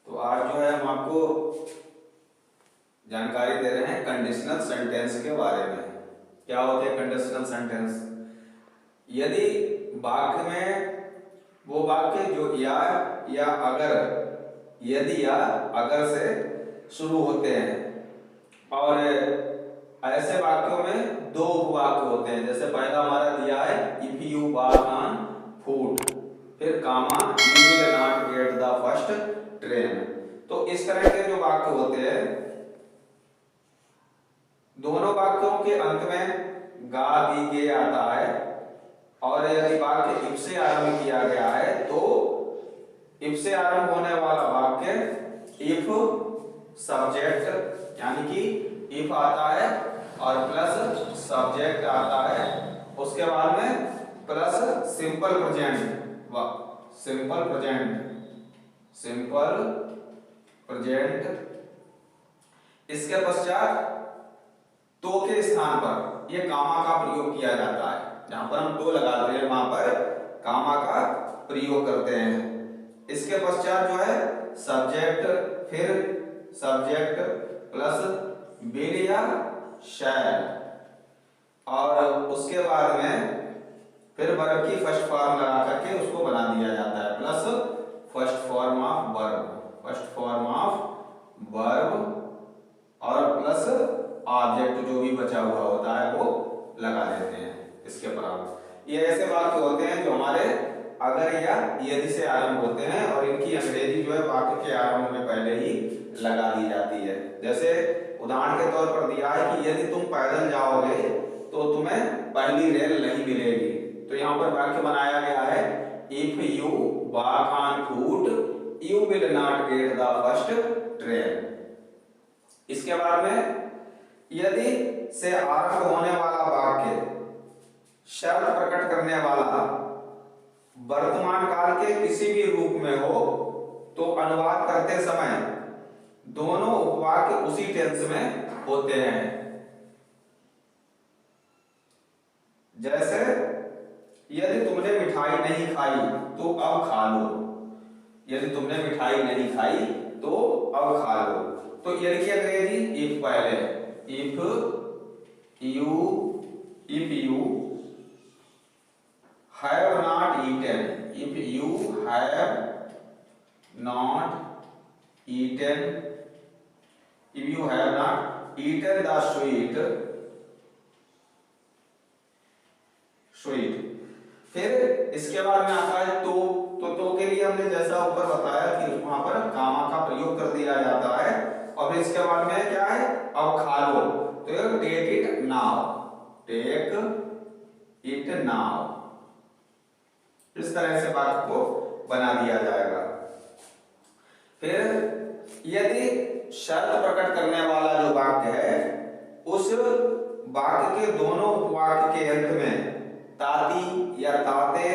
तो आज जो है हम आपको जानकारी दे रहे हैं कंडीशनल सेंटेंस के बारे में। क्या होते हैं कंडीशनल सेंटेंस? यदि वाक्य में वो वाक्य जो या अगर, यदि या अगर से शुरू होते हैं और ऐसे वाक्यों में दो उपवाक्य होते हैं। जैसे पहला हमारा दिया है if you walk on foot, फिर comma you will not get the first train. तो इस तरह के जो वाक्य होते हैं, दोनों वाक्यों के अंत में गा दी गे आता है और यदि वाक्य इफ से आरंभ किया गया है तो इफ से आरंभ होने वाला वाक्य इफ सब्जेक्ट यानी कि इफ आता है और प्लस सब्जेक्ट आता है, उसके बाद में plus simple present, simple present. इसके पश्चात तो के स्थान पर ये कामा का प्रयोग किया जाता है। जहां पर हम तो लगाते हैं वहां पर कामा का प्रयोग करते हैं। इसके पश्चात जो है सब्जेक्ट, फिर सब्जेक्ट प्लस विल या शैल, और उसके बाद में फिर वर्ब की फर्स्ट फॉर्म लगा करके उसको बना दिया जाता है, plus first form of verb और प्लस ऑब्जेक्ट जो भी बचा हुआ होता है वो लगा देते हैं इसके बराबर। ये ऐसे वाक्य होते हैं जो हमारे अगर या यदि से आरंभ होते हैं और इनकी अंग्रेजी जो है वाक्य के आरंभ में पहले ही लगा दी जाती है। जैसे उदाहरण के तौर पर दिया है कि यदि तुम पैदल जाओगे तो तुम्हें पहली रेल नहीं मिलेगी। तो यहाँ पर वाक्य बनाया गया है if you walk on foot you will not get the first train. इसके बाद में यदि से आरंभ होने वाला वाक्य शब्द प्रकट करने वाला वर्तमान काल के किसी भी रूप में हो तो अनुवाद करते समय दोनों उपवाक्य उसी टेंस में होते हैं। जैसे यदि तुमने मिठाई नहीं खाई तो अब खा लो, यदि तुमने मिठाई नहीं खाई तो अब खा लो। तो यदि की अंग्रेजी इफ पहले, if you have not eaten, if you have not eaten, if you have not eaten the sweet, फिर इसके बाद में आता है तो के लिए हमने जैसा ऊपर बताया कि वहां पर कामा का प्रयोग कर दिया जाता है और फिर इसके बाद में क्या है अब खा लो, तो टेक इट नाउ, इस तरह से बात को बना दिया जाएगा। फिर यदि शर्त प्रकट करने वाला जो वाक्य है उस वाक्य के दोनों उपवाक्य के अंत में ताती या ताते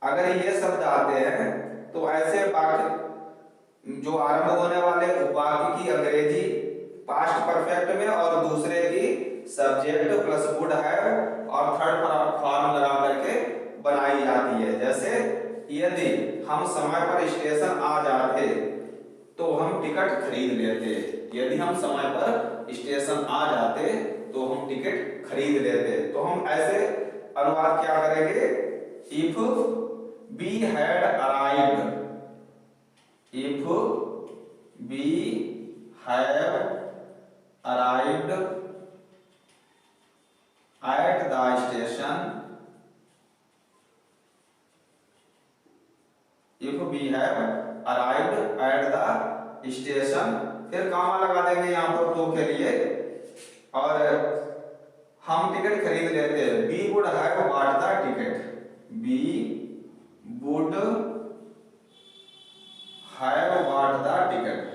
अगर ये शब्द आते हैं तो ऐसे वाक्य जो आरंभ होने वाले उपवाक्य की अंग्रेजी पास्ट परफेक्ट में और दूसरे की सब्जेक्ट प्लस वुड हैव और थर्ड फॉर्म लगा करके बनाई जाती है। जैसे यदि हम समय पर स्टेशन आ जाते तो हम टिकट खरीद लेते, यदि हम समय पर स्टेशन आ जाते तो हम टिकट खरीद लेते। तो हम ऐसे अनुवाद क्या करेंगे, if we had arrived, if we have arrived at the station, if we have arrived at the station, फिर कामा लगा देंगे यहाँ पर तो के लिए और हम टिकट खरीद लेते हैं। We would have bought the ticket, we would have bought the ticket.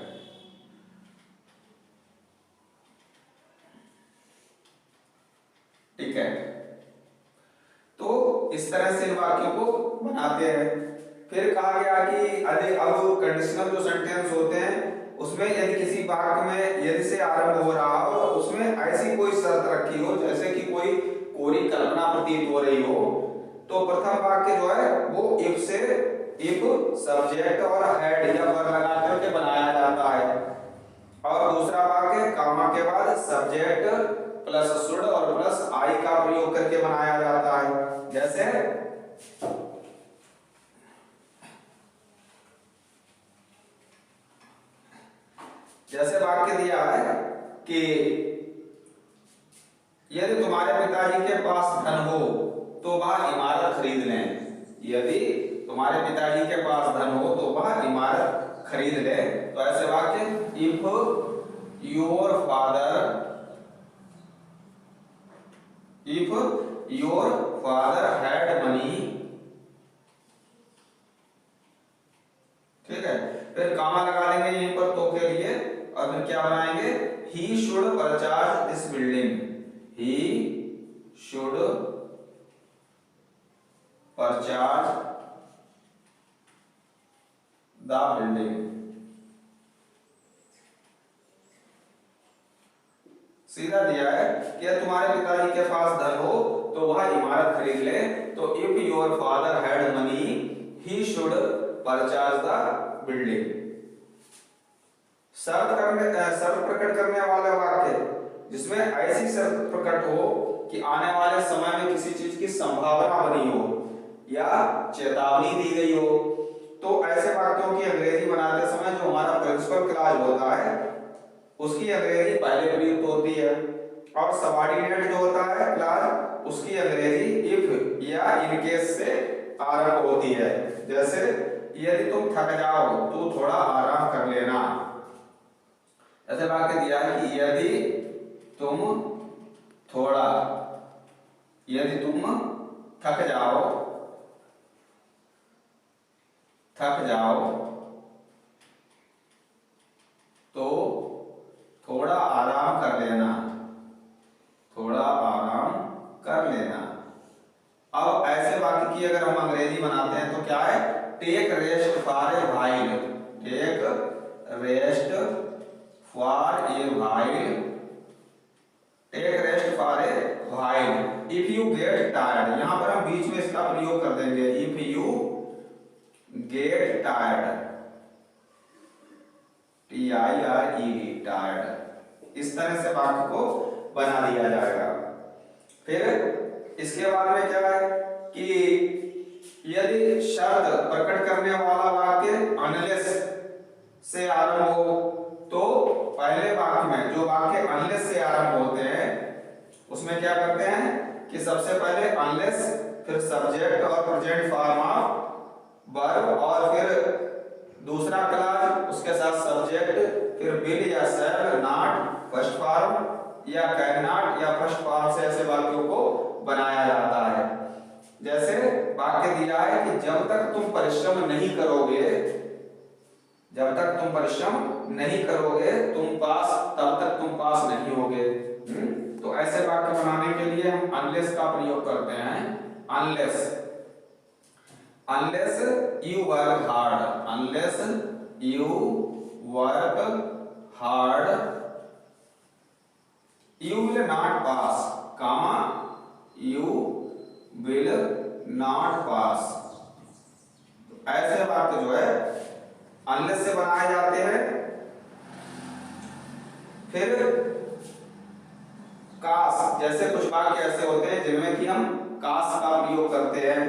तो इस तरह से वाक्यों को बनाते हैं। फिर कहा गया कि अब कंडीशनल जो सेंटेंस होते हैं उसमें यदि किसी वाक्य में यदि से आरंभ हो रहा हो उसमें ऐसी कोई शर्त रखी हो जैसे कि कोई कोरी कल्पना प्रतीत हो रही हो, तो प्रथम वाक्य जो है वो इफ से, इफ सब्जेक्ट और हेड या वर्ब लगा सब्जेक्ट प्लस शुड और प्लस आई का प्रयोग करके बनाया जाता है। जैसे वाक्य दिया है कि यदि तुम्हारे पिताजी के पास धन हो तो वह इमारत खरीद लें। यदि तुम्हारे पिताजी के पास धन हो तो वह इमारत खरीद ले। तो ऐसे वाक्य if your father had money, ठीक है, फिर कामा लगा लेंगे यहीं पर तो के लिए और फिर क्या बनाएंगे, he should purchase this building, he should purchase the building. सीधा दिया है कि तुम्हारे पिताजी के पास धन हो तो वह इमारत खरीद ले। तो if your father had money he should purchase the building. शर्त प्रकट करने वाला वाक्य जिसमें ऐसी शर्त प्रकट हो कि आने वाले समय में किसी चीज की संभावना बनी हो या चेतावनी दी गई हो, तो ऐसे वाक्यों की अंग्रेजी बनाते समय जो हमारा प्रिंसिपल क्लॉज होता है उसकी अंग्रेजी पहले प्रयुक्त होती है और सबऑर्डिनेट जो होता है क्लॉज उसकी अंग्रेजी इफ या इन केस से आरंभ होती है। जैसे यदि तुम थक जाओ तो थोड़ा आराम कर लेना। ऐसे वाक्य दिया है कि यदि तुम थक जाओ तो थोड़ा आराम कर लेना। अब ऐसे वाक्य की अगर हम अंग्रेजी बनाते हैं तो क्या है, take rest for a while, take rest for a while, take rest for a while if you get tired. यहां पर हम बीच में इसका प्रयोग कर देंगे, if you get tired, TIRED, tired. इस तरह से वाक्य को बना दिया जाएगा। फिर इसके बाद में क्या है कि यदि शर्त प्रकट करने वाला वाक्य अनलेस से आरंभ हो तो पहले वाक्य में जो वाक्य अनलेस से आरंभ होते हैं उसमें क्या करते हैं कि सबसे पहले अनलेस, फिर सब्जेक्ट और प्रेजेंट फॉर्म ऑफ वर्ब और फिर दूसरा क्लॉज उसके साथ सब्जेक्ट, फिर विल या शैल, नॉट, फर्स्ट फॉर्म या कैन नॉट या फर्स्ट फॉर्म से ऐसे वाक्यों को बनाया जाता है। जैसे वाक्य दिया है कि जब तक तुम परिश्रम नहीं करोगे तब तक तुम पास नहीं होगे। तो ऐसे वाक्य बनाने के लिए हम अनलेस का प्रयोग करते हैं। Unless you work hard, unless you work hard you will not pass, comma you will not pass। ऐसे वाक्य जो है अनलेस से बनाए जाते हैं। फिर काश, जैसे कुछ वाक्य ऐसे होते हैं जिनमें कि हम काश का प्रयोग करते हैं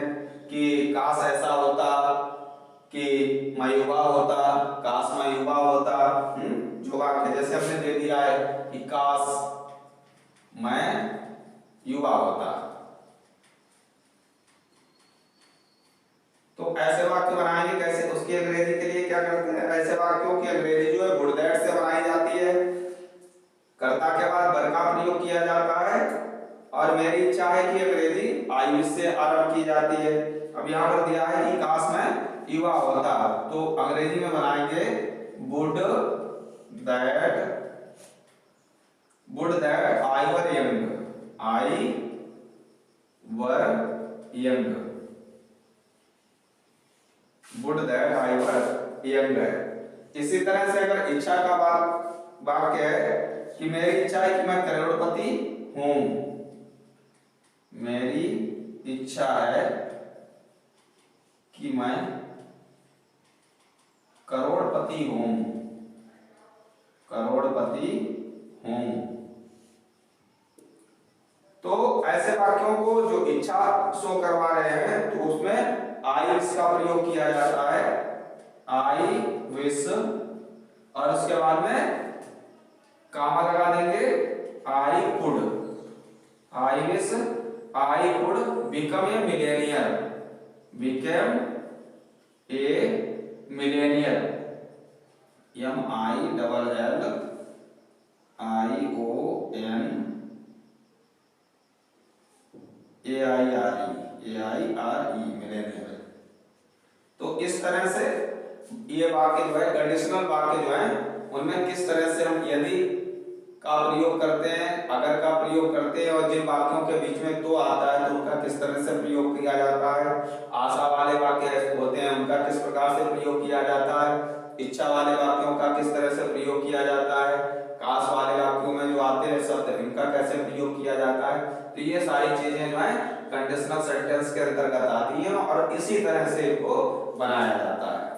कि काश ऐसा होता, कि मैं युवा होता, काश मैं युवा होता। जो वाक्य जैसे हमने दे दिया है कि काश मैं युवा होता। तो ऐसे वाक्य बनाएंगे कैसे, उसकी अंग्रेजी के लिए क्या करते हैं, ऐसे वाक्यों की अंग्रेजी जो है वुड दैट से बनाई जाती है। कर्ता के बाद वर का प्रयोग किया जाता है और मेरी इच्छा है कि अंग्रेजी आई विश से आरंभ की जाती है। अब यहाँ पर दिया है कि काश मैं युवा होता, तो अंग्रेजी में बनाएंगे would that I were young, would that I were young है। इसी तरह से अगर इच्छा का वाक्य है कि मेरी इच्छा है कि मैं करोड़पति हूं, मेरी इच्छा है कि मैं करोड़पति हूं, वाक्यों को जो इच्छा शो करवा रहे हैं तो उसमें आई विश का प्रयोग किया जाता है, आई विश, और उसके बाद में कामा लगा देंगे, I could, I wish, I could become a Millionaire, become a Millionaire, MILL ION Millionaire. तो इस तरह से ये वाक्य जो है कंडीशनल वाक्य जो है उनमें किस तरह से हम यदि का प्रयोग करते हैं, अगर का प्रयोग करते हैं, और जिन वाक्यों के बीच में तो आता है तो उनका किस तरह से प्रयोग किया जाता है, आशा वाले वाक्य होते हैं उनका किस प्रकार से प्रयोग किया जाता है, इच्छा वाले वाक्यों का किस तरह से प्रयोग किया जाता है, काश वाले वाक्यों में जो आते हैं शब्द इनका कैसे प्रयोग किया जाता है। तो ये सारी चीजें जो है कंडीशनल सेंटेंस के अंतर्गत आती हैं और इसी तरह से इनको बनाया जाता है।